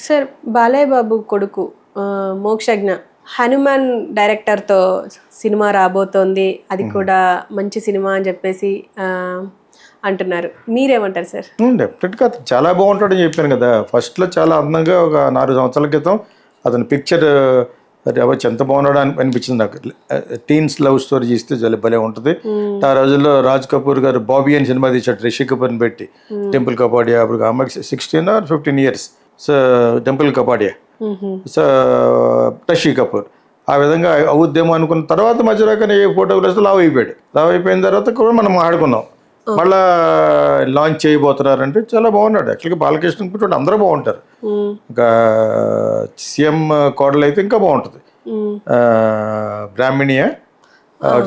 Sir Balayya Babu కొడుకు Mokshagna Hanuman డైరెక్టర్తో cinema రాబోతోంది, అది కూడా మంచి సినిమా అని చెప్పేసి అంటున్నారు. మీరేమంటారు సార్? డెఫినెట్గా చాలా బాగుంటాడని చెప్పాను కదా. ఫస్ట్లో చాలా అందంగా ఒక 4 సంవత్సరాల క్రితం అతని పిక్చర్ అవ్వచ్చు ఎంత బాగున్నాడు అనిపించింది నాకు. టీన్స్ లవ్ స్టోరీ చేస్తే చాలా భలే ఉంటుంది. ఆ రోజుల్లో రాజ్ కపూర్ గారు బాబీ అని సినిమా తీశాడు రిషి కపూర్ని పెట్టి. టెంపుల్ కపాడియా, అప్పుడు అమ్మాయికి 16 or 15 years. So temple Kapadia, so Rishi Kapoor ఆ విధంగా అవుద్దేమో అనుకున్న తర్వాత మధ్యలో కానీ ఏ ఫోటోగ్రాఫ్ లావ్ అయిపోయాడు. లావ్ అయిపోయిన తర్వాత కూడా మనం ఆడుకున్నాం. మళ్ళా లాంచ్ చేయబోతున్నారంటే చాలా బాగున్నాడు. యాక్చువల్గా బాలకృష్ణ పుట్టిన అందరూ బాగుంటారు. ఇంకా సీఎం కోడలు అయితే ఇంకా బాగుంటుంది. బ్రాహ్మణియా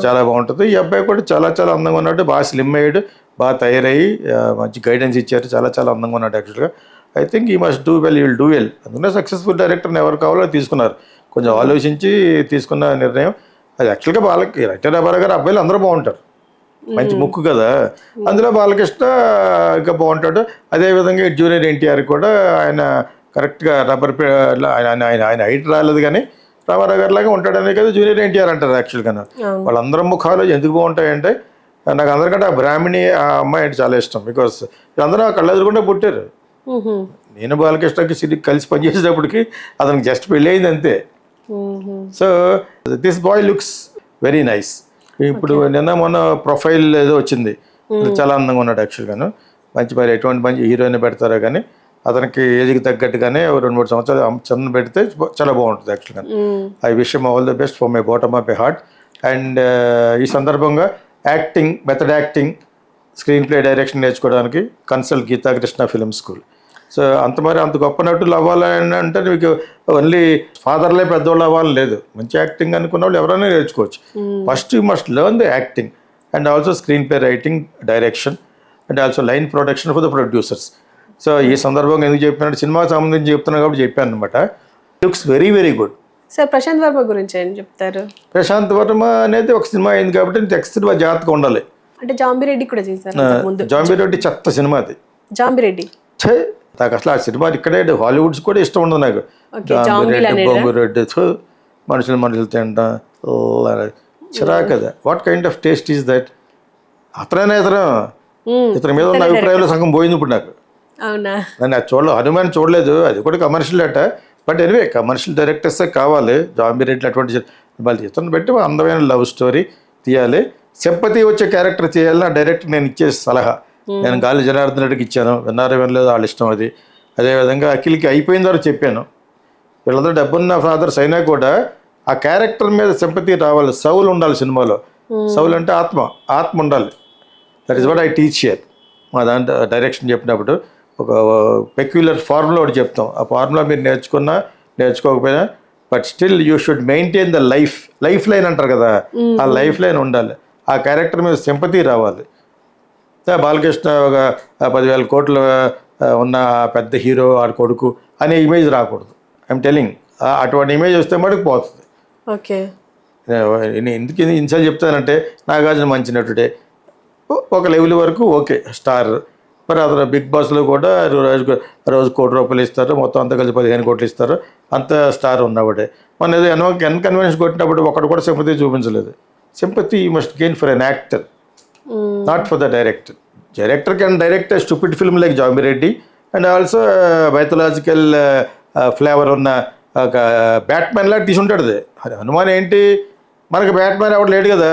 చాలా బాగుంటుంది. ఈ అబ్బాయి కూడా చాలా చాలా అందంగా ఉన్నాడు. బాగా స్లిమ్ అయ్యాడు, బాగా తయారయ్యి మంచి గైడెన్స్ ఇచ్చారు. చాలా చాలా అందంగా ఉన్నాడు. యాక్చువల్గా ఐ థింక్ ఈ must do well, will do well. అందుకనే సక్సెస్ఫుల్ డైరెక్టర్ని ఎవరు కావాలో తీసుకున్నారు. కొంచెం ఆలోచించి తీసుకున్న నిర్ణయం అది. యాక్చువల్గా రైటర్ రామారావు గారు అబ్బాయిలు అందరూ బాగుంటారు, మంచి ముక్కు కదా. అందులో బాలకృష్ణ ఇంకా బాగుంటాడు. అదేవిధంగా జూనియర్ ఎన్టీఆర్ కూడా ఆయన కరెక్ట్గా ఆయన హైట్ రాలేదు కానీ రామారావు గారి లాగా ఉంటాడనే కదా జూనియర్ ఎన్టీఆర్ అంటారు. యాక్చువల్గా వాళ్ళందరం ముఖాలు ఎందుకు బాగుంటాయంటే నాకు అందరికంటే ఆ బ్రాహ్మణి ఆ అమ్మాయి అంటే చాలా ఇష్టం. బికాస్ వీళ్ళందరూ ఆ కళ్ళు ఎదురుకుండా పుట్టారు. నేను బాలకృష్ణకి సిరికి కలిసి పనిచేసేటప్పటికి అతనికి జస్ట్ పెళ్ళి అయింది అంతే. So this boy looks very nice. ఇప్పుడు నిన్న మొన్న ప్రొఫైల్ ఏదో వచ్చింది, చాలా అందంగా ఉన్నాడు యాక్చువల్గాను. మరి ఎటువంటి మంచి హీరోయిన్ పెడతారో కానీ అతనికి ఏజ్కి తగ్గట్టుగానే 2-3 సంవత్సరాలు చిన్న పెడితే చాలా బాగుంటుంది యాక్చువల్గా. I wish him all the best from my bottom of my heart. And ఈ సందర్భంగా acting, method acting, screenplay direction నేర్చుకోవడానికి consult Geethakrishna film school. So అంత గొప్ప నటులు అవ్వాలని అంటే మీకు ఓన్లీ ఫాదర్లే పెద్దవాళ్ళు అవ్వాలని లేదు. మంచి యాక్టింగ్ అనుకున్న వాళ్ళు ఎవరైనా నేర్చుకోవచ్చు. First you must learn the acting and also screen play writing, direction and also line production for the producers. So ఈ సందర్భంగా ఎందుకు చెప్పినట్టు సినిమాకి సంబంధించి చెప్తున్నాను కాబట్టి చెప్పాను అనమాట. Looks very very good. Sir Prashanth Varma గురించి ఏం చెప్తారు? ప్రశాంత్ వర్మ అనేది ఒక సినిమా అయింది కాబట్టి నెక్స్ట్ సినిమా జాగ్రత్తగా ఉండాలి. అంటే జాంబిరెడ్డి కూడా చేశారు. జాంబిరెడ్డి చెత్త సినిమా అది. జాంబిరెడ్డి నాకు అసలు ఆ సినిమా ఇక్కడే హాలీవుడ్స్ కూడా ఇష్టం ఉండదు నాకు. జాంబిరెడ్డి, బొంగురెడ్డి, మనుషులు తింటాం చిరా కదా. What kind of taste is that? ఇతని మీద ఉన్న అభిప్రాయాలు సగం పోయింది ఇప్పుడు నాకు. నేను అది హనుమాన్ చూడలేదు, అది కూడా కమర్షియల్ అట. బట్ ఎనివే కమర్షియల్ డైరెక్టర్సే కావాలి. జాంబిరెడ్డి అటువంటి వాళ్ళు ఇతను పెట్టి అందమైన లవ్ స్టోరీ తీయాలి, సింపతి వచ్చే క్యారెక్టర్ చేయాలని డైరెక్టర్ నేను ఇచ్చే సలహా. నేను గాలి జనార్దన్ రెడ్డికి ఇచ్చాను, వినలేదు, వాళ్ళ ఇష్టం అది. అదేవిధంగా అఖిల్కి అయిపోయిన తర్వాత చెప్పాను. వీళ్ళందరూ డబ్బున్న ఫాదర్స్ అయినా కూడా ఆ క్యారెక్టర్ మీద సింపతి రావాలి. సౌల్ ఉండాలి సినిమాలో. సౌల్ అంటే ఆత్మ ఉండాలి. That is what I teach here. మా దాంట్లో డైరెక్షన్ చెప్పినప్పుడు ఒక పెక్యులర్ ఫార్ములా ఒకటి చెప్తాం. ఆ ఫార్ములా మీరు నేర్చుకోకపోయినా but still you should maintain the life line అంటారు కదా, ఆ లైఫ్ లైన్ ఉండాలి. ఆ క్యారెక్టర్ మీద సింపతి రావాలి. బాలకృష్ణ ఒక 10,000 కోట్లు ఉన్న పెద్ద హీరో ఆడ కొడుకు అనే ఇమేజ్ రాకూడదు. ఐఎమ్ టెలింగ్, అటువంటి ఇమేజ్ వస్తే మటుకు పోతుంది. ఓకే, నేను ఎందుకు ఇన్సార్లు చెప్తానంటే నాగార్జున మంచి నటుడే, ఒక లెవెల్ వరకు ఓకే స్టార్. మరి అతను బిగ్ బాస్లో కూడా రోజు 1 కోటి రూపాయలు ఇస్తారు, మొత్తం అంతా కలిసి 15 కోట్లు ఇస్తారు, అంత స్టార్ ఉన్నవాడే. మన ఏదో కన్వెన్స్ కొట్టినప్పుడు ఒకటి కూడా సింపతి చూపించలేదు. Sympathy you must gain for an actor, not for the director. Director can direct a stupid film like Jambireddy and also mythological flavor ఉన్న ఒక బ్యాట్మెన్ లాగా తీసుంటాడు. హనుమాన్ ఏంటి, మనకి బ్యాట్మెన్ ఎవరు లేడు కదా.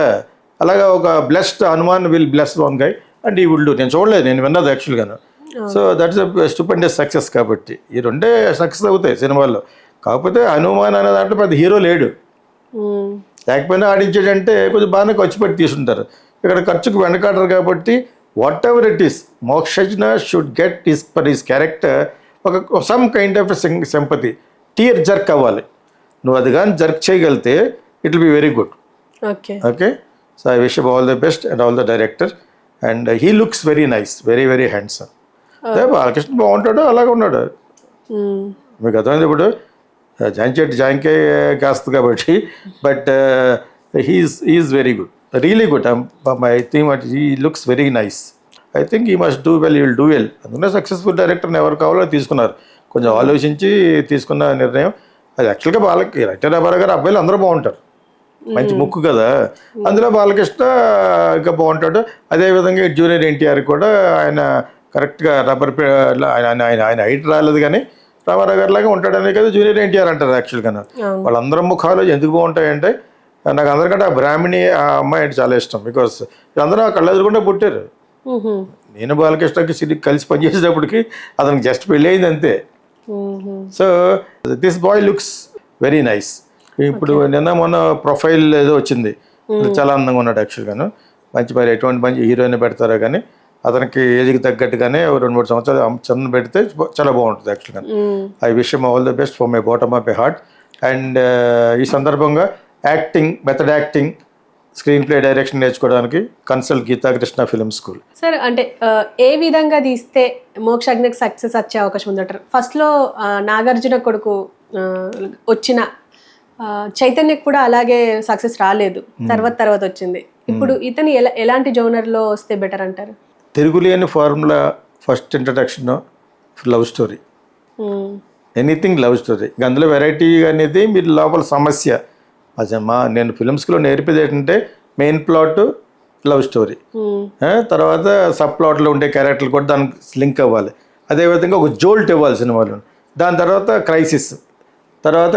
అలాగా ఒక blessed Hanuman will bless one guy and ఈ విల్ డూ. నేను చూడలేదు, నేను విన్నది యాక్చువల్గాను. So that's stupendous success. కాబట్టి ఈ రెండే సక్సెస్ అవుతాయి సినిమాల్లో. కాకపోతే హనుమాన్ అనే దాంట్లో పెద్ద హీరో లేడు, లేకపోయినా ఆడించాడంటే కొంచెం బాగానే ఖర్చు పెట్టి తీసుంటారు. ఇక్కడ ఖర్చుకు వెనకాడరు కాబట్టి whatever it is, Mokshagna should get for his character ఒక some kind of sympathy. Tear jerk అవ్వాలి. నువ్వు అది కానీ జర్క్ చేయగలిగితే it will be very good. Okay, so I wish all the best and all the director. And he looks very nice, very very handsome. Balakrishna బాగుంటాడు, అలాగే ఉన్నాడు. మీకు అర్థమైంది. ఇప్పుడు జాంకే కాస్తుంది కాబట్టి, but he is very good, really good. I think he looks very nice. I think he must do well, he will do well. అందుకనే సక్సెస్ఫుల్ డైరెక్టర్ని ఎవరు కావాలో తీసుకున్నారు. కొంచెం ఆలోచించి తీసుకున్న నిర్ణయం అది. యాక్చువల్గా వాళ్ళకి ఎన్టీ రామారావు గారు అబ్బాయిలు అందరూ బాగుంటారు, మంచి ముక్కు కదా, అందులో బాలకృష్ణ ఇంకా బాగుంటాడు. అదేవిధంగా జూనియర్ ఎన్టీఆర్ కూడా ఆయన కరెక్ట్గా ఆయన హైట్ రాలేదు కానీ రామారావు గారి లాగా ఉంటాడనే కదా జూనియర్ ఎన్టీఆర్ అంటారు యాక్చువల్గా. వాళ్ళందరం ముఖాలు ఎందుకు బాగుంటాయంటే నాకు అందరికంటే ఆ బ్రాహ్మణి ఆ అమ్మాయి అంటే చాలా ఇష్టం. బికాస్ వీళ్ళందరూ కళ్ళు ఎదురుకుండా పుట్టారు. నేను బాలకృష్ణకి సిరికి కలిసి పనిచేసేటప్పటికి అతనికి జస్ట్ పెళ్ళి అయింది అంతే. So this boy looks very nice. ఇప్పుడు నిన్న మొన్న ప్రొఫైల్ ఏదో వచ్చింది, చాలా అందంగా ఉన్నాడు యాక్చువల్గాను. మరి ఎటువంటి మంచి హీరోయిన్ పెడతారో కానీ అతనికి ఏజ్కి తగ్గట్టుగానే 2-3 సంవత్సరాలు చిన్న పెడితే చాలా బాగుంటుంది యాక్చువల్గా. I wish him all the best from my bottom of my heart. And ఈ సందర్భంగా acting, method acting, screenplay direction నేర్చుకోవడానికి consult Geethakrishna film school. Sir అంటే ఏ విధంగా తీస్తే మోక్షజ్ఞకి సక్సెస్ వచ్చే అవకాశం ఉందంటారు? ఫస్ట్లో నాగార్జున కొడుకు వచ్చిన చైతన్యకి కూడా అలాగే సక్సెస్ రాలేదు, తర్వాత వచ్చింది. ఇప్పుడు ఇతను ఎలాంటి జోనర్లో వస్తే బెటర్ అంటారు? తిరుగులేని formula first introduction love story, anything love story. అందులో వెరైటీ అనేది మీరు లోపల సమస్య. నేను ఫిల్మ్ స్కూల్లో నేర్పేది ఏంటంటే మెయిన్ ప్లాట్ లవ్ స్టోరీ, తర్వాత సబ్ ప్లాట్లో ఉండే క్యారెక్టర్లు కూడా దానికి లింక్ అవ్వాలి. అదేవిధంగా ఒక జోల్ట్ ఇవ్వాలి సినిమాలో. దాని తర్వాత క్రైసిస్, తర్వాత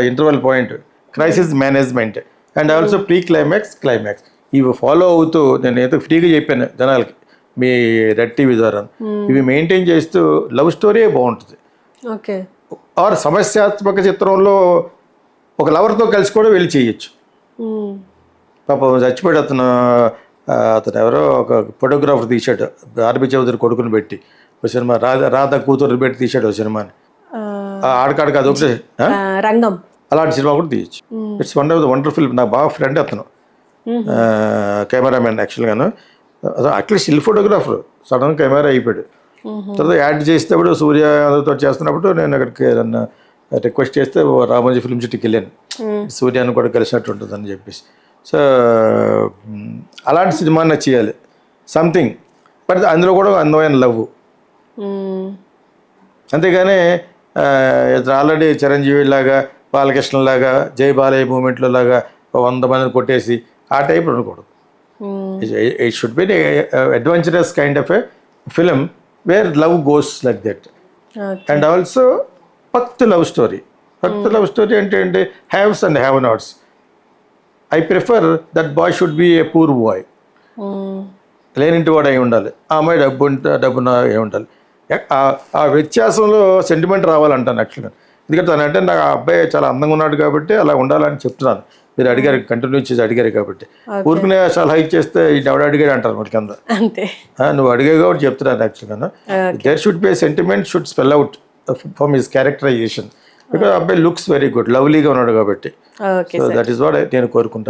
interval point, crisis management, and also pre climax, climax. ఇవి ఫాలో అవుతూ నేను ఏదో ఫ్రీగా చెప్పాను జనాలకి మీ రెడ్ టీవీ ద్వారా. ఇవి మెయింటైన్ చేస్తూ లవ్ స్టోరీ బాగుంటుంది. ఓకే. ఆర్ సమస్యాత్మక చిత్రంలో ఒక లవర్తో కలిసి కూడా వెళ్ళి చేయొచ్చు. పాపం చచ్చిపోయాడు అతను ఎవరో ఒక ఫోటోగ్రాఫర్ తీశాడు, ఆర్బి చౌదరి కొడుకుని పెట్టి ఒక సినిమా, రాధా కూతురు పెట్టి తీశాడు ఒక సినిమాని. ఆడకాడికి అది ఒకటి రంగం, అలాంటి సినిమా కూడా తీయచ్చు. It's wonderful. నా బాగా ఫ్రెండ్ అతను, కెమెరామెన్ యాక్చువల్గాను. At least still photographer, sudden camera అయిపోయాడు. తర్వాత యాడ్ చేసేటప్పుడు సూర్యతో చేస్తున్నప్పుడు నేను అక్కడికి రిక్వెస్ట్ చేస్తే రామోజీ ఫిల్మ్ సిటీకి వెళ్ళాను, సూర్యాన్ని కూడా కలిసినట్టు ఉంటుంది అని చెప్పేసి. సో అలాంటి సినిమాని చేయాలి సంథింగ్, బట్ అందులో కూడా అందమైన లవ్. అంతేగాని ఆల్రెడీ చిరంజీవి లాగా, బాలకృష్ణ లాగా, జై బాలయ్య మూమెంట్లో లాగా 100 మందిని కొట్టేసి ఆ టైప్ ఉండకూడదు. It should be adventurous kind of a film where love goes like that. And also ఫక్త్ లవ్ స్టోరీ. ఫక్త్ లవ్ స్టోరీ అంటే haves and have nots. I prefer that boy should be a poor boy, లేనింటి వాడు అయి ఉండాలి. ఆ అమ్మాయి డబ్బున అయి ఉండాలి. ఆ వ్యత్యాసంలో సెంటిమెంట్ రావాలంటాను యాక్చువల్గా. ఎందుకంటే తనంటే నాకు ఆ అబ్బాయి చాలా అందంగా ఉన్నాడు కాబట్టి అలా ఉండాలని చెప్తున్నాను. మీరు అడిగారు, కంటిన్యూ చేసి అడిగారు కాబట్టి. ఊరికనే సలహా ఇచ్చేస్తే ఎవడు అడిగాడు అంటారు మనకి అందరూ. నువ్వు అడిగావు కాబట్టి చెప్తున్నాను యాక్చువల్గా. There should be sentiment should spell out from his characterization. Because అబ్బాయి లుక్స్ వెరీ గుడ్, లవ్లీగా ఉన్నాడు కాబట్టి. సో దట్ ఈస్ వాట్ నేను కోరుకుంటాను.